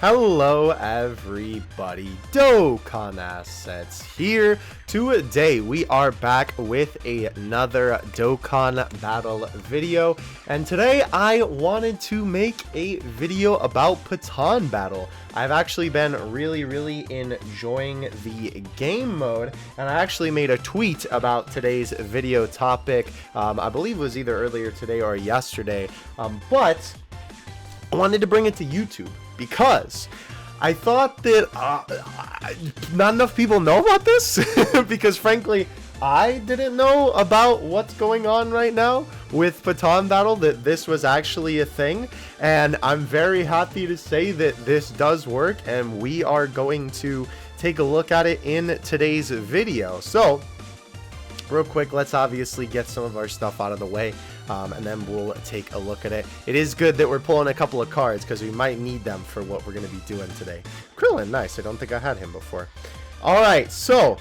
Hello everybody, Dokkan Assets here. Today we are back with another Dokkan battle video, and today I wanted to make a video about Pettan battle. I've actually been really enjoying the game mode, and I actually made a tweet about today's video topic. I believe it was either earlier today or yesterday, but I wanted to bring it to YouTube because I thought that not enough people know about this because frankly I didn't know about what's going on right now with Pettan battle, that this was actually a thing, and I'm very happy to say that this does work and we are going to take a look at it in today's video. So real quick, let's obviously get some of our stuff out of the way, and then we'll take a look at it. It is good that we're pulling a couple of cards because we might need them for what we're going to be doing today. Krillin, nice. I don't think I had him before. Alright, so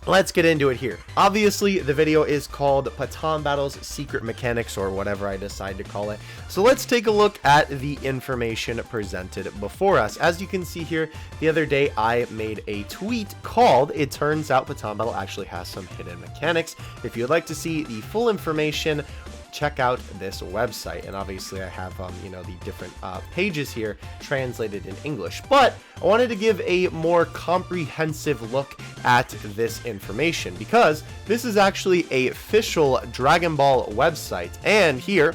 let's get into it here. Obviously, the video is called Pettan Battle's Secret Mechanics, or whatever I decide to call it. So let's take a look at the information presented before us. As you can see here, the other day I made a tweet called "It Turns Out Pettan Battle Actually Has Some Hidden Mechanics." If you'd like to see the full information, check out this website. And obviously I have the different pages here translated in English, but I wanted to give a more comprehensive look at this information because this is actually a official Dragon Ball website, and here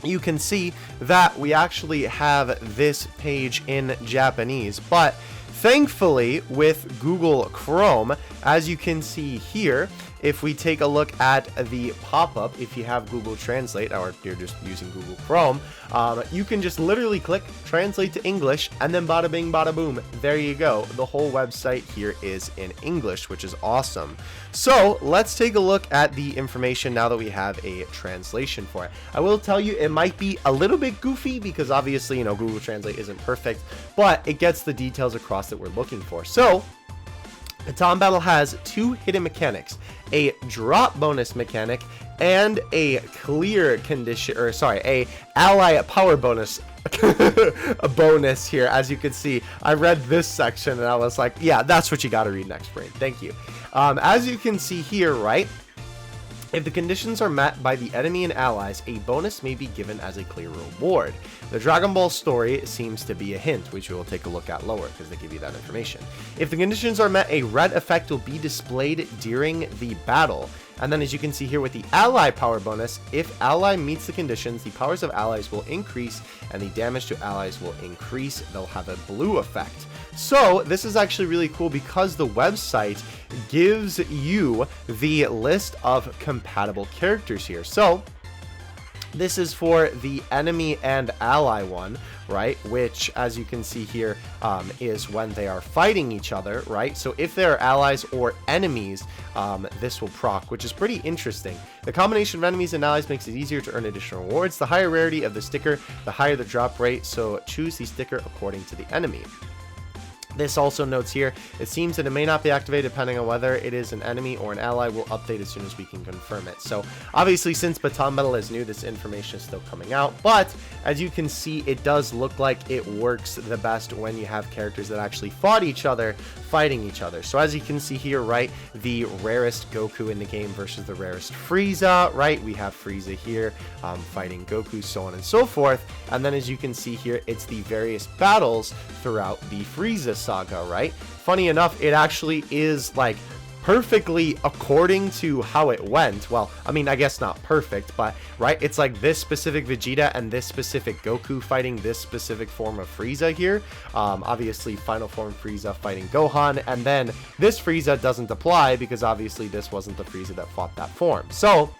you can see that we actually have this page in Japanese, but thankfully with Google Chrome, as you can see here, if we take a look at the pop-up, if you have Google Translate or you're just using Google Chrome, you can just literally click translate to English, and then bada bing bada boom, there you go. The whole website here is in English, which is awesome. So let's take a look at the information now that we have a translation for it. I will tell you it might be a little bit goofy because obviously Google Translate isn't perfect, but it gets the details across that we're looking for. So Pettan Battle has two hidden mechanics, a drop bonus mechanic and a clear condition, or sorry, a ally power bonus a bonus here. As you can see, I read this section and I was like, yeah, that's what you got to read next, brain. Thank you. As you can see here, right, if the conditions are met by the enemy and allies, a bonus may be given as a clear reward. The Dragon Ball story seems to be a hint, which we will take a look at lower because they give you that information. If the conditions are met, a red effect will be displayed during the battle. And then as you can see here with the ally power bonus, if ally meets the conditions, the powers of allies will increase and the damage to allies will increase. They'll have a blue effect. So this is actually really cool because the website gives you the list of compatible characters here. So this is for the enemy and ally one, right? Which, as you can see here, is when they are fighting each other, right? So if they're allies or enemies, this will proc, which is pretty interesting. The combination of enemies and allies makes it easier to earn additional rewards. The higher rarity of the sticker, the higher the drop rate, so choose the sticker according to the enemy. This also notes here, it seems that it may not be activated depending on whether it is an enemy or an ally. We'll update as soon as we can confirm it. So obviously, since Pettan Battle is new, this information is still coming out, but as you can see, it does look like it works the best when you have characters that actually fought each other fighting each other. So as you can see here, right, the rarest Goku in the game versus the rarest Frieza, right? We have Frieza here fighting Goku, so on and so forth. And then as you can see here, it's the various battles throughout the Frieza saga, right? Funny enough, it actually is like perfectly according to how it went. Well, I mean, I guess not perfect, but right, it's like this specific Vegeta and this specific Goku fighting this specific form of Frieza here. Obviously final form Frieza fighting Gohan, and then this Frieza doesn't apply because obviously this wasn't the Frieza that fought that form. So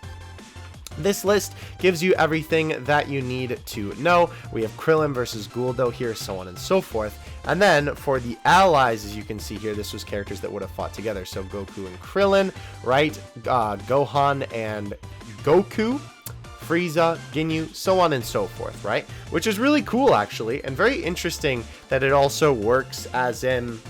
this list gives you everything that you need to know. We have Krillin versus Guldo here, so on and so forth. And then for the allies, as you can see here, this was characters that would have fought together. So Goku and Krillin, right? Gohan and Goku, Frieza, Ginyu, so on and so forth, right? Which is really cool, actually, and very interesting that it also works as in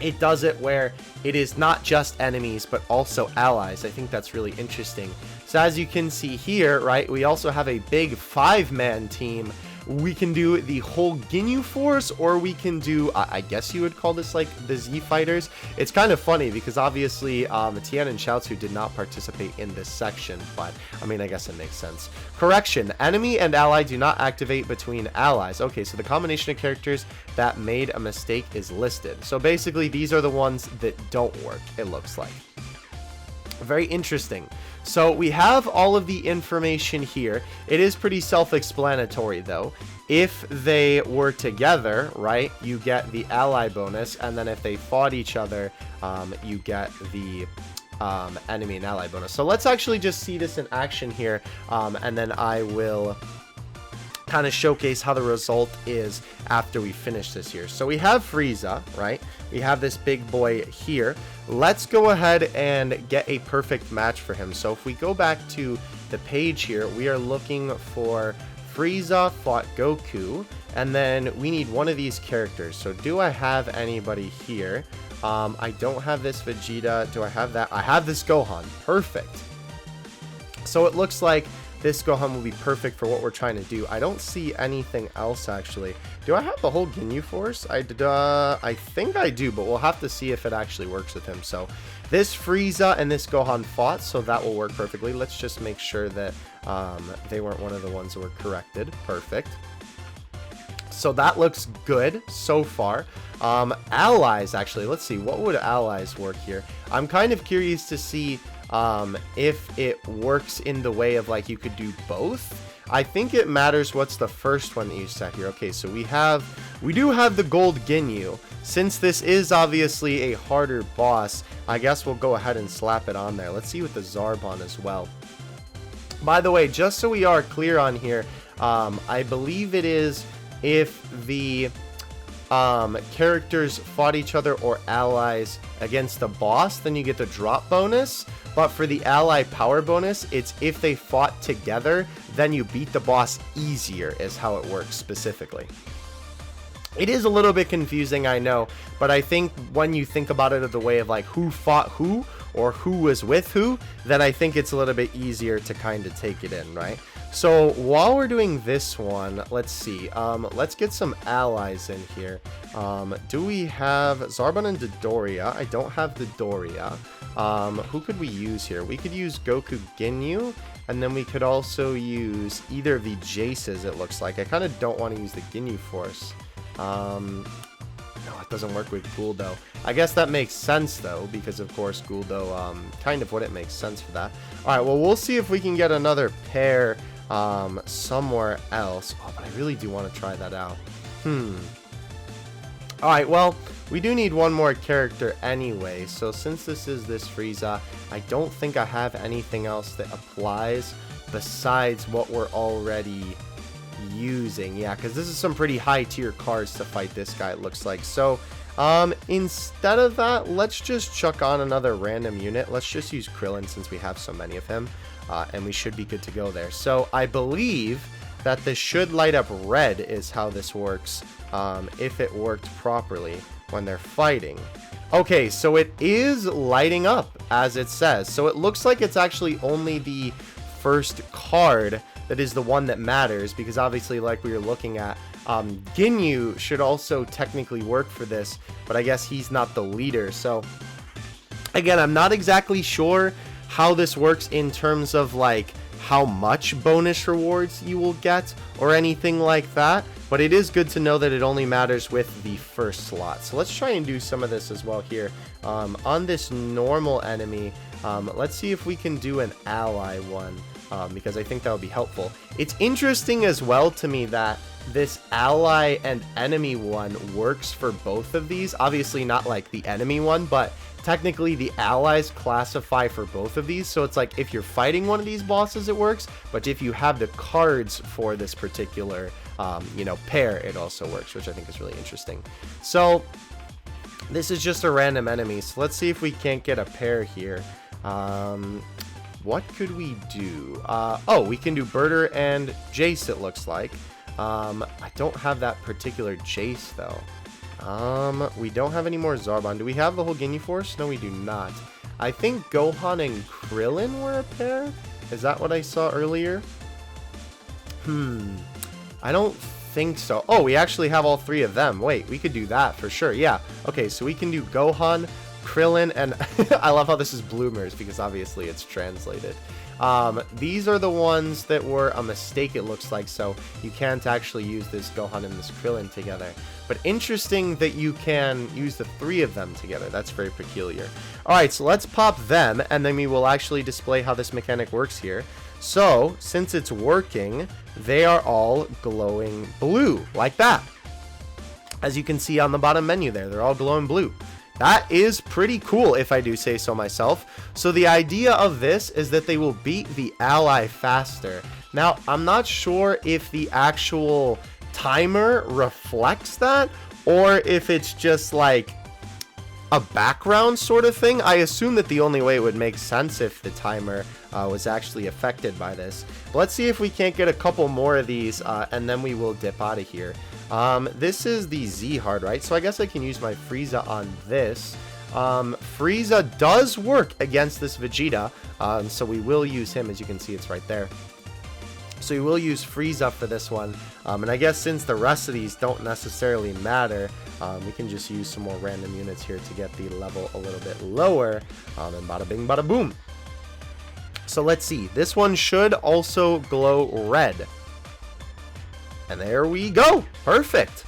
it does it where it is not just enemies, but also allies. I think that's really interesting. So as you can see here, right, we also have a big 5-man team we can do the whole Ginyu Force, or we can do, I guess you would call this like the Z Fighters. It's kind of funny because obviously Tien and Chaozu did not participate in this section, but I mean, I guess it makes sense. Correction, enemy and ally do not activate between allies. Okay, so the combination of characters that made a mistake is listed. So basically, these are the ones that don't work, it looks like. Very interesting. So we have all of the information here. It is pretty self-explanatory though. If they were together, right, you get the ally bonus, and then if they fought each other, you get the enemy and ally bonus. So let's actually just see this in action here, and then I will kind of showcase how the result is after we finish this here. So we have Frieza, right? We have this big boy here. Let's go ahead and get a perfect match for him. So if we go back to the page here, we are looking for Frieza fought Goku, and then we need one of these characters. So do I have anybody here? I don't have this Vegeta. Do I have that? I have this Gohan. Perfect. So it looks like this Gohan will be perfect for what we're trying to do. I don't see anything else, actually. Do I have the whole Ginyu Force? I think I do, but we'll have to see if it actually works with him. So this Frieza and this Gohan fought, so that will work perfectly. Let's just make sure that they weren't one of the ones that were corrected. Perfect. So that looks good so far. Allies, actually. Let's see. What would allies work here? I'm kind of curious to see if it works in the way of like you could do both. I think it matters what's the first one that you set here. Okay, so we do have the gold Ginyu. Since this is obviously a harder boss, I guess we'll go ahead and slap it on there. Let's see with the Zarbon as well. By the way, just so we are clear on here, I believe it is if the characters fought each other or allies against the boss, then you get the drop bonus. But for the ally power bonus, it's if they fought together, then you beat the boss easier, is how it works specifically. It is a little bit confusing, I know, but I think when you think about it of the way of like who fought who or who was with who, then I think it's a little bit easier to kind of take it in, right? So while we're doing this one, let's see. Let's get some allies in here. Do we have Zarbon and Dodoria? I don't have Dodoria. Who could we use here? We could use Goku Ginyu, and then we could also use either of the Jaces, it looks like. I kind of don't want to use the Ginyu Force. No, it doesn't work with Guldo. I guess that makes sense, though, because, of course, Guldo kind of wouldn't make sense for that. All right, well, we'll see if we can get another pair somewhere else. Oh, but I really do want to try that out. All right, well, we do need one more character anyway. So since this is this Frieza, I don't think I have anything else that applies besides what we're already using. Yeah, because this is some pretty high tier cards to fight this guy, it looks like. So instead of that, let's just chuck on another random unit. Let's just use Krillin since we have so many of him, and we should be good to go there. So I believe that this should light up red is how this works, if it worked properly when they're fighting. Okay, so it is lighting up as it says. So it looks like it's actually only the first card that is the one that matters, because obviously, like we were looking at, Ginyu should also technically work for this, but I guess he's not the leader. So again, I'm not exactly sure how this works in terms of like how much bonus rewards you will get or anything like that, but it is good to know that it only matters with the first slot. So let's try and do some of this as well here. On this normal enemy, let's see if we can do an ally one, because I think that would be helpful. It's interesting as well to me that this ally and enemy one works for both of these. Obviously not like the enemy one, but technically the allies classify for both of these. So it's like if you're fighting one of these bosses, it works, but if you have the cards for this particular you know, pair, it also works, which I think is really interesting. So this is just a random enemy, so let's see if we can't get a pair here. What could we do? Oh, we can do Birder and Jace, it looks like. I don't have that particular Jace though. We don't have any more Zarbon. Do we have the whole Ginyu Force? No, we do not. I think Gohan and Krillin were a pair. Is that what I saw earlier? I don't think so. Oh, we actually have all 3 of them. Wait, we could do that for sure. Yeah. Okay, so we can do Gohan, Krillin, and I love how this is bloomers because obviously it's translated. These are the ones that were a mistake, it looks like, so you can't actually use this Gohan and this Krillin together. But interesting that you can use the 3 of them together. That's very peculiar. Alright, so let's pop them, and then we will actually display how this mechanic works here. So, since it's working, they are all glowing blue, like that. As you can see on the bottom menu there, they're all glowing blue. That is pretty cool, if I do say so myself. So the idea of this is that they will beat the ally faster. Now, I'm not sure if the actual timer reflects that, or if it's just like a background sort of thing. I assume that the only way it would make sense if the timer was actually affected by this. But let's see if we can't get a couple more of these, and then we will dip out of here. This is the Z hard, right? So I guess I can use my Frieza on this. Frieza does work against this Vegeta, so we will use him. As you can see, it's right there. So we will use Frieza for this one. And I guess since the rest of these don't necessarily matter, we can just use some more random units here to get the level a little bit lower. And bada bing, bada boom. So let's see. This one should also glow red. And there we go. Perfect.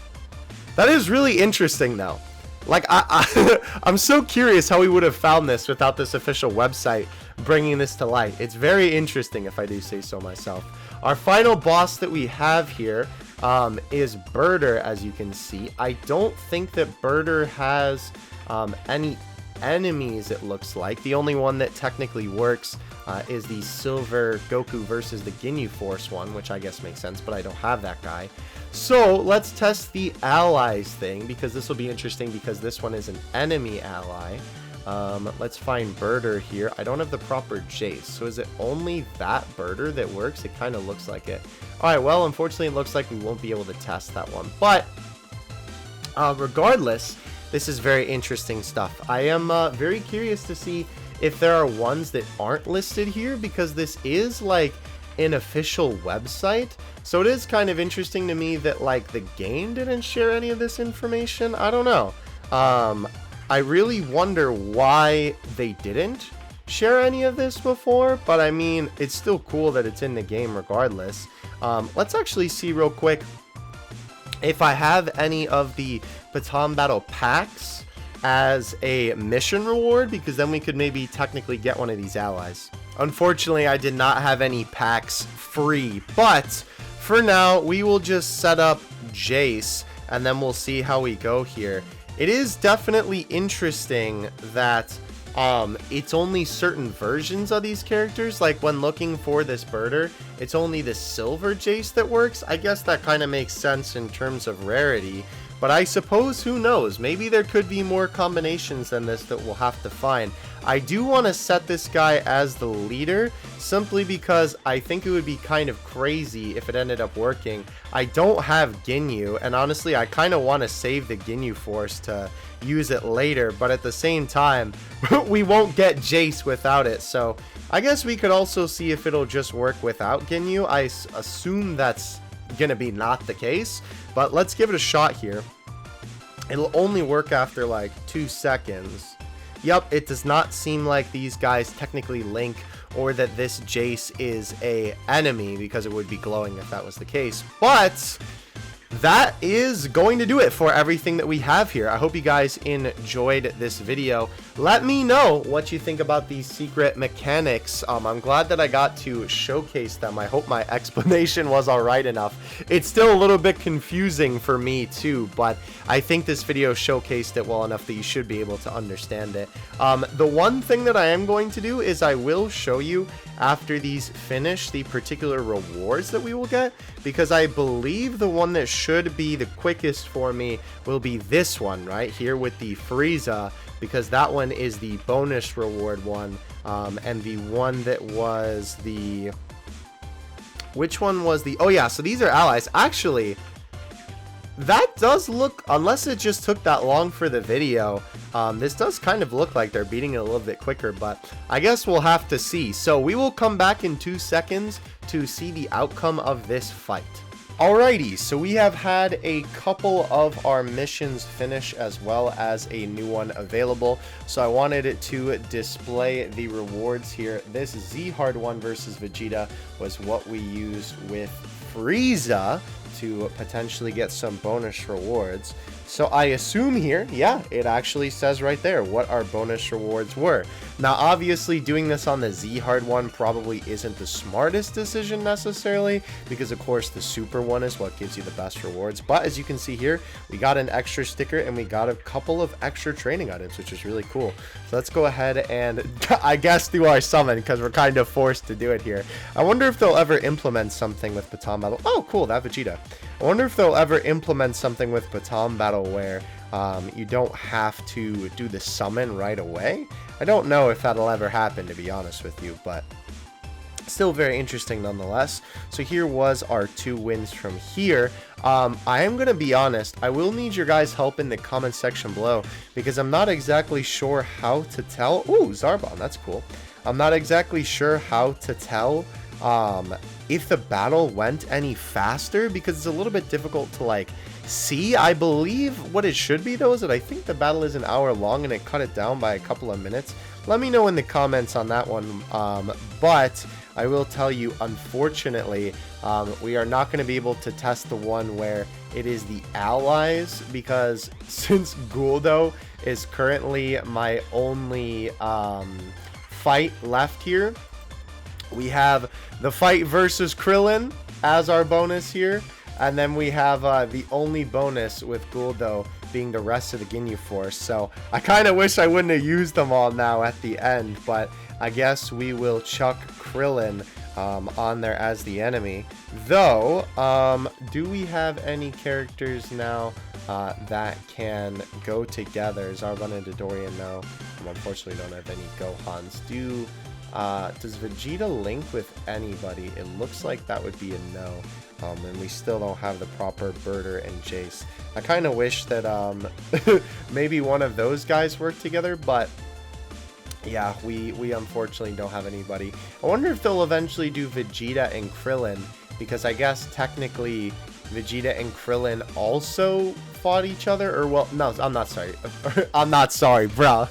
That is really interesting, though. Like, I'm so curious how we would have found this without this official website bringing this to light. It's very interesting, if I do say so myself. Our final boss that we have here is Birder, as you can see. I don't think that Birder has any enemies, it looks like. The only one that technically works is the Silver Goku versus the Ginyu Force one, which I guess makes sense, but I don't have that guy. So let's test the allies thing, because this will be interesting because this one is an enemy ally. Let's find Birder here. I don't have the proper Jace, so is it only that Birder that works? It kind of looks like it. Alright, well, unfortunately it looks like we won't be able to test that one, but regardless, this is very interesting stuff. I am very curious to see if there are ones that aren't listed here, because this is like an official website. So it is kind of interesting to me that like the game didn't share any of this information. I don't know. I really wonder why they didn't share any of this before, but I mean, it's still cool that it's in the game regardless. Let's actually see real quick if I have any of the Pettan Battle packs as a mission reward, because then we could maybe technically get one of these allies. Unfortunately, I did not have any packs free, but for now, we will just set up Jace, and then we'll see how we go here. It is definitely interesting that it's only certain versions of these characters. Like when looking for this Birder, it's only the Silver Jace that works. I guess that kind of makes sense in terms of rarity. But I suppose, who knows, maybe there could be more combinations than this that we'll have to find. I do want to set this guy as the leader, simply because I think it would be kind of crazy if it ended up working. I don't have Ginyu, and honestly, I kind of want to save the Ginyu Force to use it later, but at the same time, we won't get Jace without it, so I guess we could also see if it'll just work without Ginyu. I assume that's gonna be not the case, but let's give it a shot here. It'll only work after like 2 seconds. Yep, it does not seem like these guys technically link, or that this Jace is a enemy, because it would be glowing if that was the case. But that is going to do it for everything that we have here. I hope you guys enjoyed this video. Let me know what you think about these secret mechanics. I'm glad that I got to showcase them. I hope my explanation was alright enough. It's still a little bit confusing for me too, but I think this video showcased it well enough that you should be able to understand it. The one thing that I am going to do is I will show you after these finish the particular rewards that we will get, because I believe the one that should be the quickest for me will be this one right here with the Frieza, because that one is the bonus reward one. And the one that was the, which one was the, oh yeah, so these are allies. Actually, that does look, unless it just took that long for the video, this does kind of look like they're beating it a little bit quicker, but I guess we'll have to see. So we will come back in 2 seconds to see the outcome of this fight. Alrighty, so we have had a couple of our missions finish as well as a new one available. So I wanted it to display the rewards here. This Z-Hard one versus Vegeta was what we used with Frieza to potentially get some bonus rewards. So I assume here, yeah, it actually says right there what our bonus rewards were. Now, obviously, doing this on the Z-Hard one probably isn't the smartest decision necessarily, because of course the Super one is what gives you the best rewards. But as you can see here, we got an extra sticker and we got a couple of extra training items, which is really cool. So let's go ahead and I guess do our summon, because we're kind of forced to do it here. I wonder if they'll ever implement something with Pettan Battle. Oh, cool, that Vegeta. I wonder if they'll ever implement something with Pettan Battle where you don't have to do the summon right away. I don't know if that'll ever happen, to be honest with you, but still very interesting nonetheless. So here was our 2 wins from here. I am going to be honest, I will need your guys' help in the comment section below, because I'm not exactly sure how to tell. Ooh, Zarbon, that's cool. I'm not exactly sure how to tell if the battle went any faster, because it's a little bit difficult to like see. I believe what it should be though is that I think the battle is an hour long and it cut it down by a couple of minutes. Let me know in the comments on that one. But I will tell you, unfortunately, we are not going to be able to test the one where it is the allies, because since Guldo is currently my only fight left here, we have the fight versus Krillin as our bonus here, and then we have the only bonus with Guldo being the rest of the Ginyu Force. So I kind of wish I wouldn't have used them all now at the end, but I guess we will chuck Krillin on there as the enemy. Though, do we have any characters now that can go together? Zarbon and Dodorian, no. Unfortunately, don't have any Gohans. Does Vegeta link with anybody? It looks like that would be a no. And we still don't have the proper Birder and Jace. I kind of wish that maybe one of those guys work together, but yeah, we unfortunately don't have anybody. I wonder if they'll eventually do Vegeta and Krillin, because I guess technically Vegeta and Krillin also fought each other, or well, no, I'm not sorry. I'm not sorry, bro.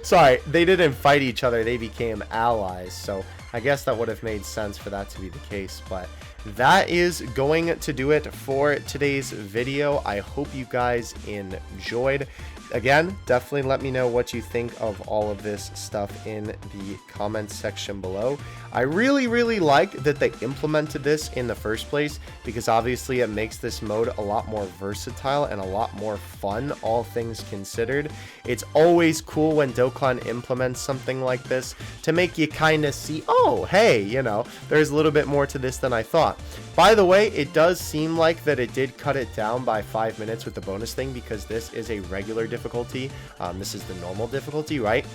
Sorry, they didn't fight each other, they became allies, so I guess that would have made sense for that to be the case. But that is going to do it for today's video. I hope you guys enjoyed. Again, definitely let me know what you think of all of this stuff in the comments section below. I really like that they implemented this in the first place, because obviously it makes this mode a lot more versatile and a lot more fun, all things considered. It's always cool when Dokkan implements something like this to make you kind of see, oh, hey, you know, there's a little bit more to this than I thought. By the way, it does seem like that it did cut it down by 5 minutes with the bonus thing, because this is a regular difficulty. This is the normal difficulty, right?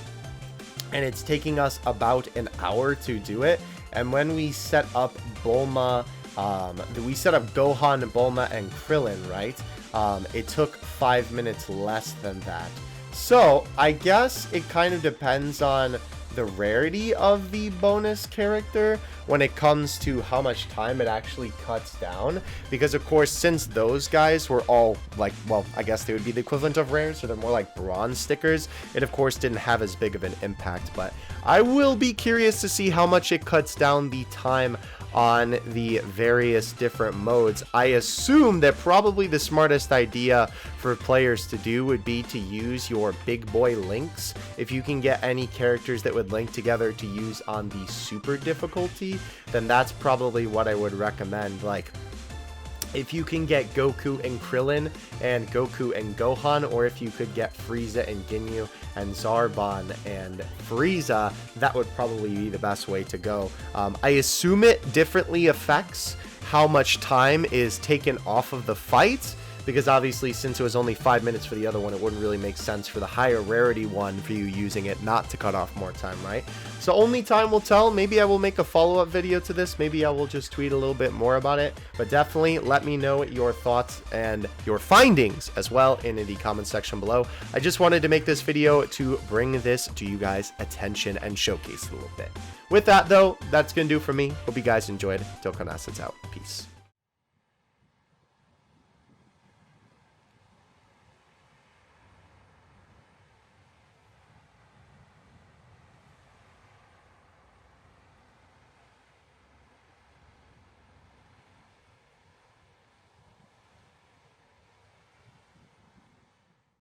And it's taking us about an hour to do it. And when we set up Bulma, we set up Gohan, Bulma, and Krillin, right? It took 5 minutes less than that. So I guess it kind of depends on the rarity of the bonus character when it comes to how much time it actually cuts down, because of course, since those guys were all like, well, I guess they would be the equivalent of rare, so they're more like bronze stickers, it of course didn't have as big of an impact. But I will be curious to see how much it cuts down the time on the various different modes. I assume that probably the smartest idea for players to do would be to use your big boy links. If you can get any characters that would link together to use on the super difficulty, then that's probably what I would recommend. Like, if you can get Goku and Krillin and Goku and Gohan, or if you could get Frieza and Ginyu and Zarbon and Frieza, that would probably be the best way to go. I assume it differently affects how much time is taken off of the fight, because obviously since it was only 5 minutes for the other one, it wouldn't really make sense for the higher rarity one for you using it not to cut off more time, right? So only time will tell. Maybe I will make a follow-up video to this. Maybe I will just tweet a little bit more about it. But definitely let me know your thoughts and your findings as well in the comment section below. I just wanted to make this video to bring this to you guys' attention and showcase it a little bit. With that, though, that's going to do for me. Hope you guys enjoyed. Dokkan Assets out. Peace.